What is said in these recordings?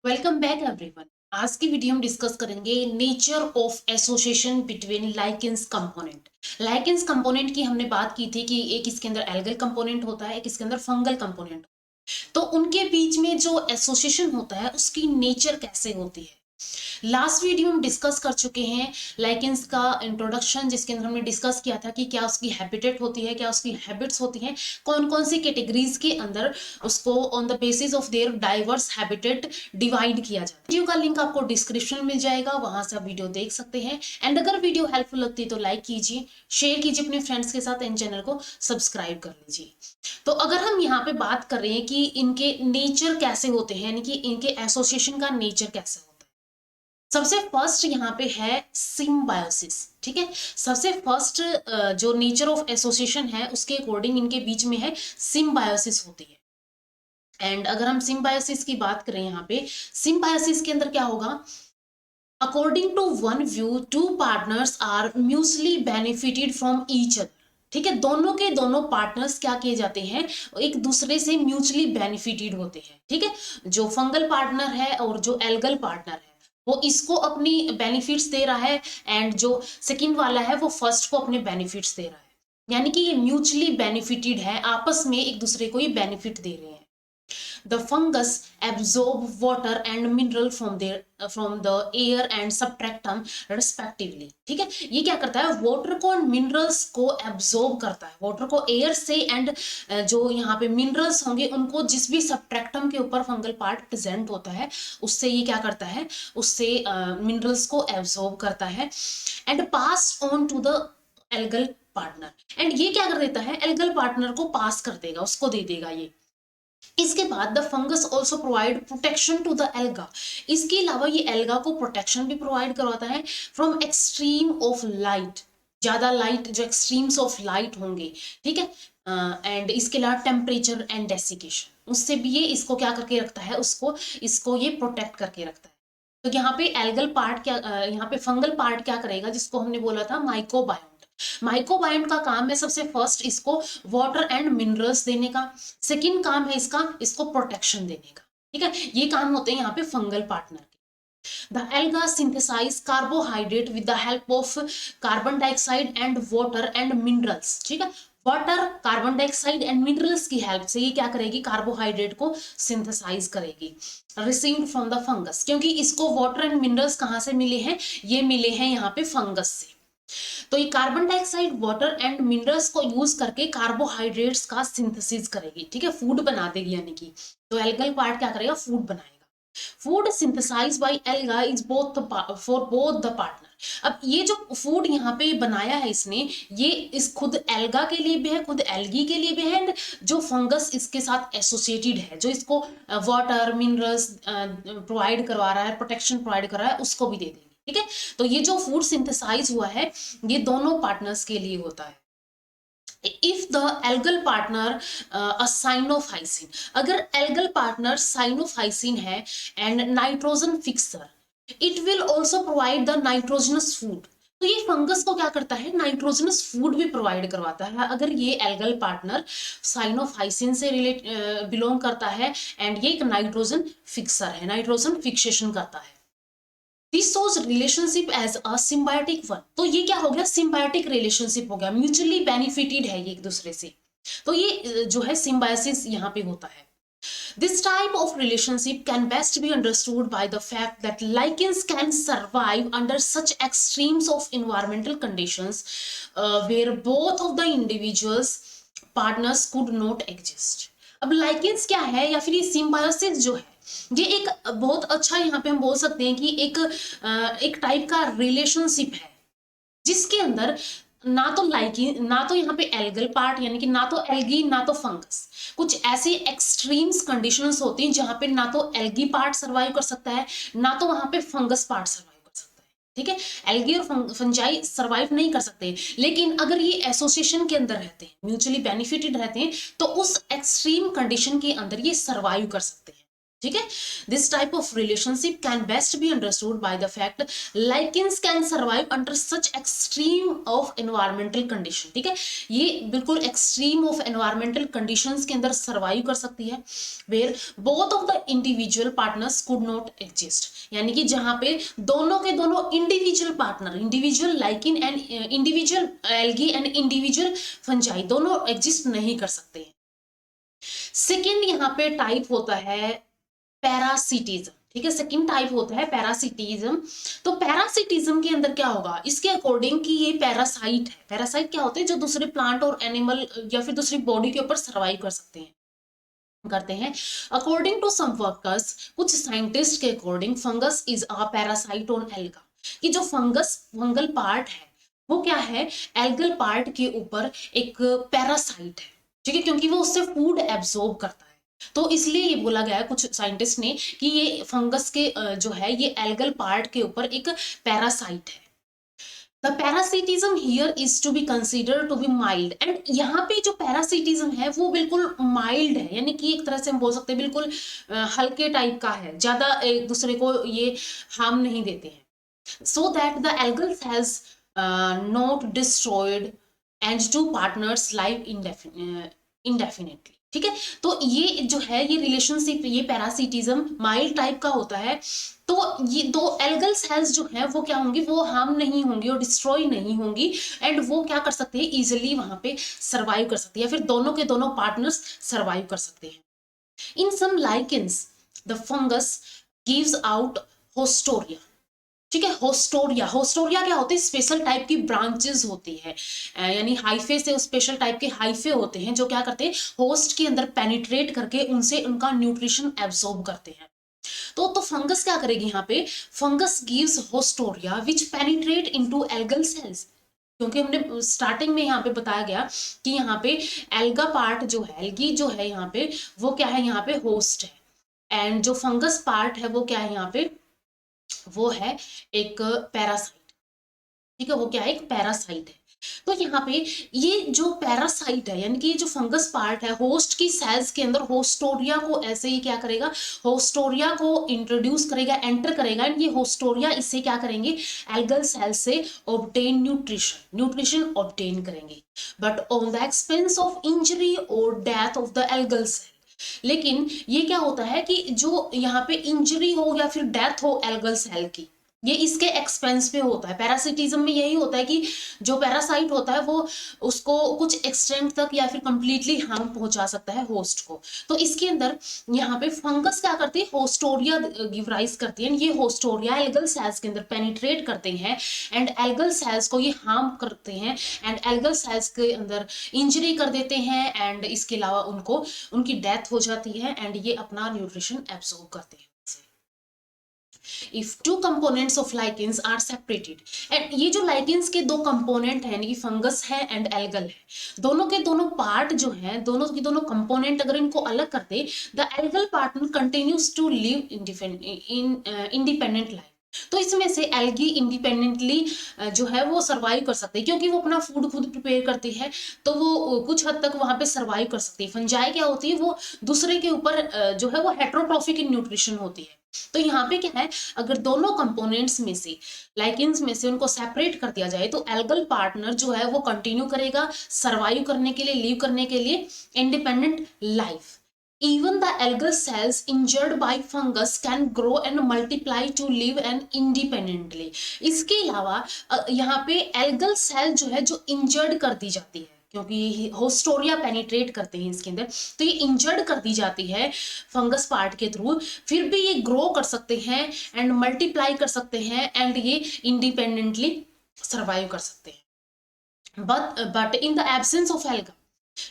Welcome back everyone. आज की video में डिस्कस करेंगे nature of association between lichens component. Lichens component की हमने बात की थी कि एक इसके अंदर एल्गल कंपोनेंट होता है, एक इसके अंदर फंगल कंपोनेंट। तो उनके बीच में जो एसोसिएशन होता है उसकी नेचर कैसे होती है, लास्ट वीडियो में डिस्कस कर चुके हैं। लाइकेंस का इंट्रोडक्शन जिसके अंदर हमने डिस्कस किया था कि क्या उसकी हैबिटेट होती है, क्या उसकी हैबिट्स होती हैं, कौन कौन सी कैटेगरीज के अंदर उसको on the basis of their diverse habitat divide किया जाता है। वीडियो का लिंक आपको डिस्क्रिप्शन में मिल जाएगा, वहां से आप वीडियो देख सकते हैं। एंड अगर वीडियो हेल्पफुल लगती है तो लाइक कीजिए, शेयर कीजिए अपने फ्रेंड्स के साथ, एंड चैनल को सब्सक्राइब कर लीजिए। तो अगर हम यहाँ पे बात कर रहे हैं कि इनके नेचर कैसे होते हैं, यानी कि इनके एसोसिएशन का नेचर कैसे होता है, सबसे फर्स्ट यहाँ पे है सिम्बायोसिस। ठीक है, सबसे फर्स्ट जो नेचर ऑफ एसोसिएशन है उसके अकॉर्डिंग इनके बीच में है सिम्बायोसिस होती है। एंड अगर हम सिम्बायोसिस की बात करें यहाँ पे, सिम्बायोसिस के अंदर क्या होगा, according to one view two partners are mutually benefited from each other. ठीक है, दोनों के दोनों पार्टनर्स क्या किए जाते हैं, एक दूसरे से म्यूचुअली बेनिफिटेड होते हैं। ठीक है, जो फंगल पार्टनर है और जो एल्गल पार्टनर है वो इसको अपनी बेनिफिट्स दे रहा है, एंड जो सेकंड वाला है वो फर्स्ट को अपने बेनिफिट्स दे रहा है। यानी कि ये म्यूचुअली बेनिफिटेड है, आपस में एक दूसरे को ये बेनिफिट दे रहे हैं। The fungus absorb water and mineral from the air and subtract them respectively। ठीक है, ये क्या करता है, वाटर को और मिनरल्स को एब्जॉर्ब करता है, वाटर को एयर से, एंड जो यहाँ पे मिनरल्स होंगे उनको जिस भी सब्ट्रैक्टम के ऊपर फंगल पार्ट प्रेजेंट होता है उससे ये क्या करता है, उससे मिनरल्स को एब्जॉर्ब करता है and pass on to the algal partner. And ये क्या कर देता है, एल्गल पार्टनर को पास कर देगा, उसको दे देगा ये। इसके बाद the fungus also provide protection to the alga. इसके अलावा ये एल्गा को प्रोटेक्शन भी प्रोवाइड करवाता है फ्रॉम एक्सट्रीम ऑफ लाइट, ज्यादा लाइट, जो एक्सट्रीम्स ऑफ लाइट होंगे। ठीक है, एंड इसके अलावा टेम्परेचर एंड डेसिकेशन, उससे भी ये इसको क्या करके रखता है, उसको इसको ये प्रोटेक्ट करके रखता है। तो यहाँ पे एल्गल पार्ट क्या, यहाँ पे फंगल पार्ट क्या करेगा, जिसको हमने बोला था माइकोबायोम। माइक्रोबायोम का काम है सबसे फर्स्ट इसको वाटर एंड मिनरल्स देने का, सेकंड काम है इसका इसको प्रोटेक्शन देने का। ठीक है, ये काम होते हैं यहाँ पे फंगल पार्टनर के। The alga synthesize carbohydrate with the help of carbon dioxide and water and minerals. ठीक है, water, carbon dioxide and minerals की हेल्प से ये क्या करेगी, कार्बोहाइड्रेट को सिंथेसाइज करेगी, रिसीव्ड फ्रॉम द फंगस। क्योंकि इसको वाटर एंड मिनरल्स कहाँ से मिले हैं, ये मिले हैं यहाँ पे फंगस से। तो ये carbon dioxide, water and minerals को यूज करके कार्बोहाइड्रेट्स का सिंथेसिस करेगी। ठीक है, फूड बना देगी, यानी कि तो एल्गल पार्ट क्या करेगा, फूड बनाएगा। Food synthesize by alga is both for both the partner. अब ये जो फूड यहाँ पे बनाया है इसने, ये इस खुद एल्गा के लिए भी है, खुद एल्गी के लिए भी है, एंड जो फंगस इसके साथ एसोसिएटेड है, जो इसको वाटर मिनरल्स प्रोवाइड करवा रहा है, प्रोटेक्शन प्रोवाइड कर रहा है, उसको भी दे देंगे। ठीक है, तो ये जो फूड सिंथेसाइज हुआ है ये दोनों पार्टनर्स के लिए होता है। If the algal partner cyanophycin, अगर एल्गल पार्टनर साइनोफाइसिन है and nitrogen fixer, it will also provide the nitrogenous food. तो ये फंगस को क्या करता है, नाइट्रोजनस फूड भी प्रोवाइड करवाता है अगर ये एल्गल पार्टनर साइनोफाइसिन से बिलोंग करता है, एंड ये एक नाइट्रोजन फिक्सर है, नाइट्रोजन फिक्सेशन करता है। This shows relationship as a symbiotic one. तो ये क्या हो गया, सिम्बायोटिक रिलेशनशिप हो गया, म्यूचुअली बेनिफिटेड है ये एक दूसरे से। तो ये जो है सिम्बायोसिस यहाँ पे होता है। This type of relationship can best be understood by the fact that lichens can survive under such extremes of environmental conditions where both of the individuals partners could not exist। अब lichens क्या है, या फिर ये symbiosis जो है, ये एक बहुत अच्छा, यहाँ पे हम बोल सकते हैं कि एक टाइप का रिलेशनशिप है जिसके अंदर ना तो लाइकी, ना तो यहाँ पे एल्गल पार्ट, यानी कि ना तो एल्गी ना तो फंगस, कुछ ऐसी एक्सट्रीम्स कंडीशंस होती हैं जहां पे ना तो एल्गी पार्ट सर्वाइव कर सकता है, ना तो वहां पे फंगस पार्ट सर्वाइव कर सकता है। ठीक है, एल्गी और फंजाई सर्वाइव नहीं कर सकते, लेकिन अगर ये एसोसिएशन के अंदर रहते हैं, म्यूचुअली बेनिफिटेड रहते हैं, तो उस एक्सट्रीम कंडीशन के अंदर ये सर्वाइव कर सकते हैं। ठीक है। This type of relationship can best be understood by the fact lichens can survive under such extreme of environmental condition. ठीक है, ये बिल्कुल एक्सट्रीम ऑफ एनवायरमेंटल कंडीशंस के अंदर सर्वाइव कर सकती है, where both of the individual partners could not exist, यानी कि जहां पे दोनों के दोनों individual partner, individual lichen and individual algae and individual fungi दोनों एग्जिस्ट नहीं कर सकते हैं। सेकेंड यहाँ पे टाइप होता है पैरासिटिज्म। ठीक है, सेकंड टाइप होता है पैरासिटिज्म। तो पैरासिटिज्म के अंदर क्या होगा, इसके अकॉर्डिंग कि ये पैरासाइट है। पैरासाइट क्या होते हैं, जो दूसरे प्लांट और एनिमल या फिर दूसरी बॉडी के ऊपर सर्वाइव कर सकते हैं, करते हैं। अकॉर्डिंग टू सम वर्कर्स, कुछ साइंटिस्ट के according fungus is a parasite on alga, कि जो फंगल पार्ट है वो क्या है, एल्गल पार्ट के ऊपर एक पैरासाइट है। ठीक है, क्योंकि वो उससे फूड एब्जॉर्ब करता है, तो इसलिए ये बोला गया है कुछ साइंटिस्ट ने कि ये फंगस के जो है ये एल्गल पार्ट के ऊपर एक पैरासाइट है। The parasitism here is to be consider to be mild, and यहाँ पे जो पैरासिटिज्म है वो बिल्कुल माइल्ड है, यानी कि एक तरह से हम बोल सकते हैं बिल्कुल हल्के टाइप का है, ज्यादा एक दूसरे को ये हार्म नहीं देते हैं। So that the algal has not destroyed and two partners live indefinitely. ठीक है, तो ये जो है ये रिलेशनशिप, ये पैरासिटिज्म माइल्ड टाइप का होता है। तो ये दो एल्गल सेल्स जो है वो क्या होंगी, वो हार्म नहीं होंगी और डिस्ट्रॉय नहीं होंगी, एंड वो क्या कर सकते हैं, इजिली वहां पे सर्वाइव कर सकती है, फिर दोनों के दोनों पार्टनर्स सर्वाइव कर सकते हैं। In some lichens the fungus gives out haustoria. ठीक है, होस्टोरिया, होस्टोरिया क्या होते हैं, स्पेशल टाइप की ब्रांचेस होती है, यानी हाइफे से स्पेशल टाइप के हाइफे होते हैं जो क्या करते हैं, होस्ट के अंदर पेनिट्रेट करके उनसे उनका न्यूट्रिशन एब्सॉर्ब करते हैं। तो फंगस क्या करेगी यहाँ पे, फंगस गिव्स होस्टोरिया विच पेनिट्रेट इनटू एल्गल सेल्स, क्योंकि हमने स्टार्टिंग में यहाँ पे बताया गया कि यहाँ पे एल्गा पार्ट जो है, एल्गी जो है यहाँ पे वो क्या है, यहाँ पे होस्ट है, एंड जो फंगस पार्ट है वो क्या है यहाँ पे, वो है एक पैरासाइट। ठीक है, वो क्या है, एक पैरासाइट है। तो यहाँ पे ये जो पैरासाइट है, यानी कि ये जो फंगस पार्ट है होस्ट की सेल्स के अंदर होस्टोरिया को ऐसे ही क्या करेगा, होस्टोरिया को इंट्रोड्यूस करेगा, एंटर करेगा, एंड ये होस्टोरिया इससे क्या करेंगे, एल्गल सेल से ऑब्टेन न्यूट्रिशन ऑब्टेन करेंगे, but on the expense of injury और death of the algal cell. लेकिन ये क्या होता है कि जो यहाँ पे इंजरी हो या फिर डेथ हो एल्गल सेल की, ये इसके एक्सपेंस पे होता है। पैरासिटिज्म में यही होता है कि जो पैरासाइट होता है वो उसको कुछ एक्सटेंट तक या फिर कंप्लीटली हार्म पहुंचा सकता है होस्ट को। तो इसके अंदर यहाँ पे फंगस क्या करती है, होस्टोरिया गिव राइज करती है, ये होस्टोरिया एल्गल सेल्स के अंदर पेनिट्रेट करते हैं एंड एल्गल सेल्स को ये हार्म करते हैं, एंड एल्गल सेल्स के अंदर इंजरी कर देते हैं, एंड इसके अलावा उनको उनकी डेथ हो जाती है, एंड ये अपना न्यूट्रिशन एब्सॉर्ब करते हैं। If two components of lichens are separated, and ये जो lichens के दो component हैं, यानी कि फंगस है एंड एल्गल है, दोनों के दोनों पार्ट जो हैं, दोनों की दोनों कंपोनेंट अगर इनको अलग कर दे, the algal part continues to live independent life. तो इसमें से एल्गी इंडिपेंडेंटली जो है वो सर्वाइव कर सकते हैं, क्योंकि वो अपना फूड खुद प्रिपेयर करती है, तो वो कुछ हद तक वहां पे सर्वाइव कर सकती है। फंजाई क्या होती है, वो दूसरे के ऊपर जो है वो हेट्रोट्रॉफिक इन न्यूट्रिशन होती है। तो यहाँ पे क्या है, अगर दोनों कंपोनेंट्स में से, लाइकेंस में से उनको सेपरेट कर दिया जाए, तो एल्गल पार्टनर जो है वो कंटिन्यू करेगा सर्वाइव करने के लिए, लिव करने के लिए independent life. Even the algal cells injured by fungus can grow and multiply to live and independently. इसके अलावा यहाँ पे एल्गल सेल जो है जो इंजर्ड कर दी जाती है, क्योंकि होस्टोरिया पेनिट्रेट करते हैं इसके अंदर, तो ये इंजर्ड कर दी जाती है फंगस पार्ट के थ्रू, फिर भी ये ग्रो कर सकते हैं एंड मल्टीप्लाई कर सकते हैं, एंड ये इंडिपेंडेंटली सर्वाइव कर सकते हैं। But in the absence of alga,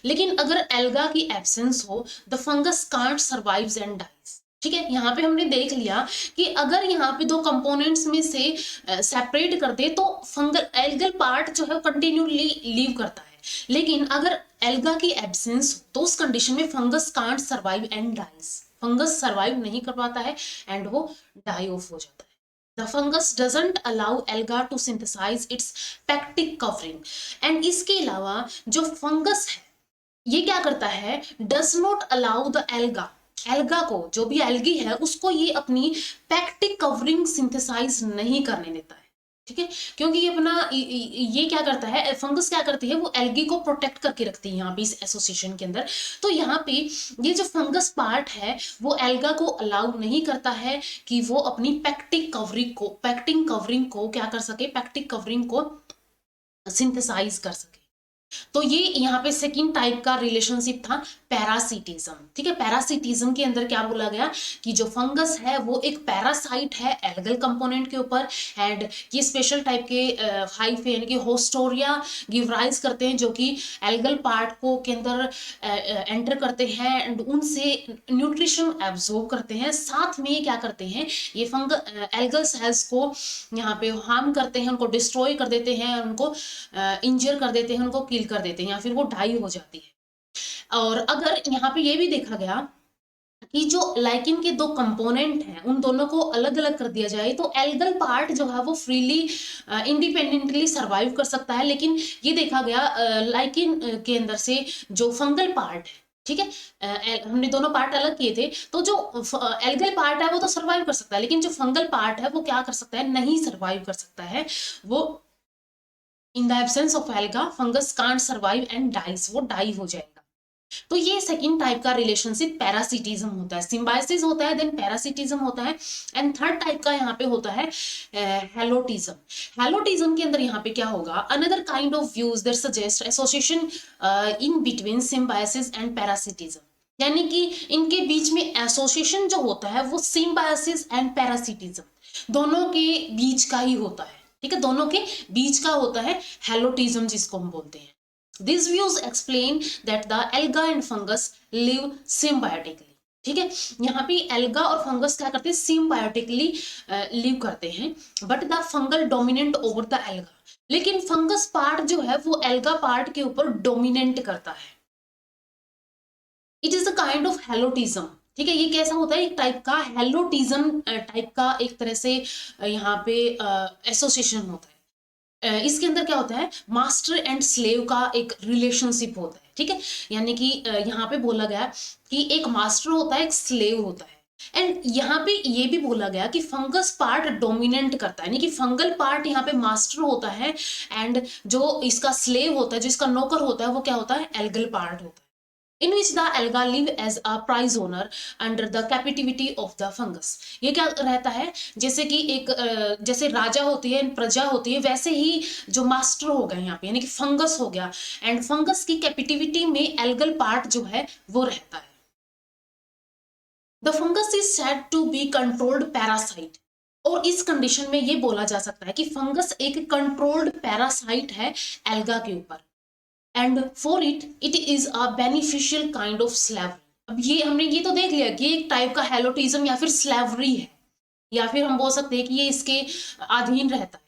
लेकिन अगर एल्गा की एब्सेंस हो, the fungus can't survives and dies. ठीक है, यहाँ पे हमने देख लिया कि अगर यहाँ पे दो कंपोनेंट्स में से सेपरेट कर दे तो फंगल एल्गल पार्ट जो है कंटिन्यूली लीव करता है, लेकिन अगर एल्गा की एब्सेंस हो तो उस कंडीशन में fungus can't survive and dies, fungus survive नहीं कर पाता है एंड वो डाई ऑफ हो जाता है। The fungus doesn't allow alga to synthesize its pectic covering, and इसके अलावा जो फंगस है ये क्या करता है, does not allow the alga alga को, जो भी एल्गी है उसको ये अपनी पैक्टिक कवरिंग सिंथेसाइज नहीं करने देता है, ठीक है, क्योंकि ये अपना ये क्या करता है, फंगस क्या करती है, वो एल्गी को प्रोटेक्ट करके रखती है यहाँ पे इस एसोसिएशन के अंदर। तो यहाँ पे ये जो फंगस पार्ट है वो एल्गा को अलाउ नहीं करता है कि वो अपनी पैक्टिंग कवरिंग को क्या कर सके, पैक्टिक कवरिंग को सिंथेसाइज कर सके। तो ये यहाँ पे सेकंड टाइप का रिलेशनशिप था पैरासिटिज्म, ठीक है। पैरासिटिज्म के अंदर क्या बोला गया कि जो फंगस है वो एक पैरासाइट है एल्गल कंपोनेंट के ऊपर, एंड ये स्पेशल टाइप के हाइफे यानी कि होस्टोरिया गिव राइज करते हैं जो कि एल्गल पार्ट को के अंदर एंटर करते हैं एंड उनसे न्यूट्रिशन एब्जॉर्ब करते हैं। साथ में क्या करते हैं, ये एल्गल सेल्स को यहाँ पे हार्म करते हैं, उनको डिस्ट्रॉय कर देते हैं, उनको इंजर कर देते हैं, उनको किल कर देते हैं या फिर वो डाई हो जाती है। और अगर यहाँ पे ये भी देखा गया कि जो लाइकिन के दो कंपोनेंट हैं उन दोनों को अलग अलग कर दिया जाए तो एल्गल पार्ट जो है वो फ्रीली इंडिपेंडेंटली सरवाइव कर सकता है, लेकिन ये देखा गया लाइकिन के अंदर से जो फंगल पार्ट है, ठीक है, हमने दोनों पार्ट अलग किए थे, तो जो एल्गल पार्ट है वो तो सरवाइव कर सकता है, लेकिन जो फंगल पार्ट है वो क्या कर सकता है, नहीं सरवाइव कर सकता है। वो in the absence of alga fungus can't survive and dies, वो डाई हो जाएगा। तो ये सेकंड टाइप का रिलेशनशिप पैरासिटिज्म होता है, सिम्बायोसिस होता है, देन पैरासिटिज्म होता है, एंड थर्ड टाइप का यहाँ पे होता है हेलोटिज्म। हेलोटिज्म के अंदर यहाँ पे क्या होगा, another kind of views that suggest association in between symbiosis and parasitism, यानी कि इनके बीच में एसोसिएशन जो होता है वो सिम्बायोसिस एंड पैरासिटिज्म दोनों के बीच का ही होता है, ठीक है, दोनों के बीच का होता है हेलोटिज्म जिसको हम बोलते हैं। These views explain that the alga and fungus live symbiotically, ठीक है, यहाँ पे एल्गा और फंगस क्या करते हैं, सिम्बायोटिकली लिव करते हैं, but the fungal dominant over the alga, लेकिन फंगस पार्ट जो है वो एल्गा पार्ट के ऊपर डोमिनेंट करता है। It is a kind of helotism, ठीक है, ये कैसा होता है, एक टाइप का हेलोटिज्म टाइप का एक तरह से यहाँ पे एसोसिएशन होता है। इसके अंदर क्या होता है, मास्टर एंड स्लेव का एक रिलेशनशिप होता है, ठीक है, यानी कि यहाँ पे बोला गया कि एक मास्टर होता है, एक स्लेव होता है, एंड यहाँ पे ये भी बोला गया कि फंगस पार्ट डोमिनेंट करता है, यानी कि फंगल पार्ट यहाँ पे मास्टर होता है एंड जो इसका स्लेव होता है, जो इसका नौकर होता है वो क्या होता है, एल्गल पार्ट होता है, in which the alga live as a prize owner under the captivity of the fungus। ये क्या रहता है, जैसे कि एक जैसे राजा होती है, प्रजा होती है, वैसे ही जो मास्टर हो गया यहाँ पे यानी कि फंगस हो गया, एंड फंगस की कैपिटिविटी में एल्गल पार्ट जो है वो रहता है। The fungus is said to be controlled parasite, और इस कंडीशन में ये बोला जा सकता है कि फंगस एक कंट्रोल्ड पैरासाइट है एल्गा के ऊपर, and for it is a beneficial kind of slavery. अब ये हमने ये तो देख लिया कि एक टाइप का हेलोटिज्म या फिर स्लेवरी है, या फिर हम बोल सकते हैं कि ये इसके अधीन रहता है,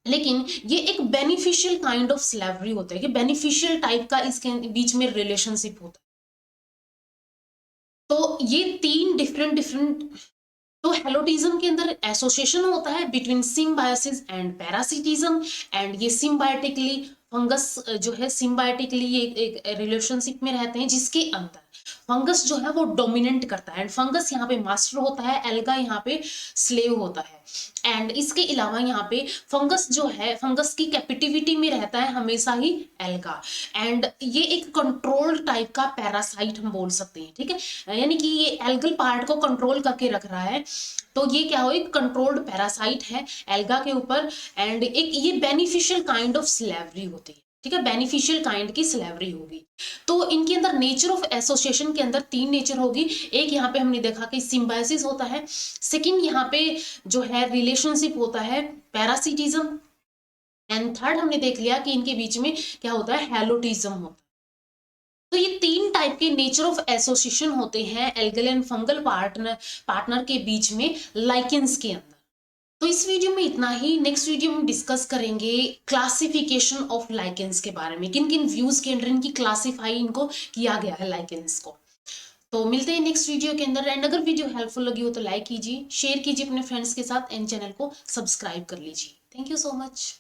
लेकिन ये एक बेनिफिशियल काइंड ऑफ स्लेवरी होता है कि बेनिफिशियल टाइप का इसके बीच में रिलेशनशिप होता है। तो ये तीन डिफरेंट तो हेलोटिज्म के अंदर एसोसिएशन होता है between symbiosis and parasitism, and ये सिम्बायोटिकली फंगस जो है सिम्बायोटिकली एक रिलेशनशिप में रहते हैं जिसके अंदर फंगस जो है वो डोमिनेंट करता है, एंड फंगस यहाँ पे मास्टर होता है, एल्गा यहाँ पे स्लेव होता है, एंड इसके अलावा यहाँ पे फंगस जो है फंगस की कैपिटिविटी में रहता है हमेशा ही एल्गा, एंड ये एक कंट्रोल टाइप का पैरासाइट हम बोल सकते हैं, ठीक है, यानी कि ये एल्गल पार्ट को कंट्रोल करके रख रहा है। तो ये क्या हो, एक कंट्रोल्ड पैरासाइट है एल्गा के ऊपर, एंड एक ये बेनिफिशियल काइंड ऑफ स्लेवरी होती है, ठीक है, बेनिफिशियल काइंड की स्लेवरी होगी। तो इनके अंदर नेचर ऑफ एसोसिएशन के अंदर तीन नेचर होगी, एक यहाँ पे हमने देखा कि सिम्बायोसिस होता है, सेकंड यहाँ पे जो है रिलेशनशिप होता है पैरासिटिज्म, एंड थर्ड हमने देख लिया कि इनके बीच में क्या होता है, हेलोटिज्म होता है। तो ये तीन टाइप के नेचर ऑफ एसोसिएशन होते हैं एल्गल एंड फंगल पार्टनर के बीच में लाइकेंस के अंदर। तो इस वीडियो में इतना ही, नेक्स्ट वीडियो में डिस्कस करेंगे क्लासिफिकेशन ऑफ लाइकेंस के बारे में, किन किन व्यूज के अंदर इनकी क्लासिफाई इनको किया गया है लाइकेंस को। तो मिलते हैं नेक्स्ट वीडियो के अंदर, एंड अगर वीडियो हेल्पफुल लगी हो तो लाइक कीजिए, शेयर कीजिए अपने फ्रेंड्स के साथ, एंड चैनल को सब्सक्राइब कर लीजिए। Thank you so much.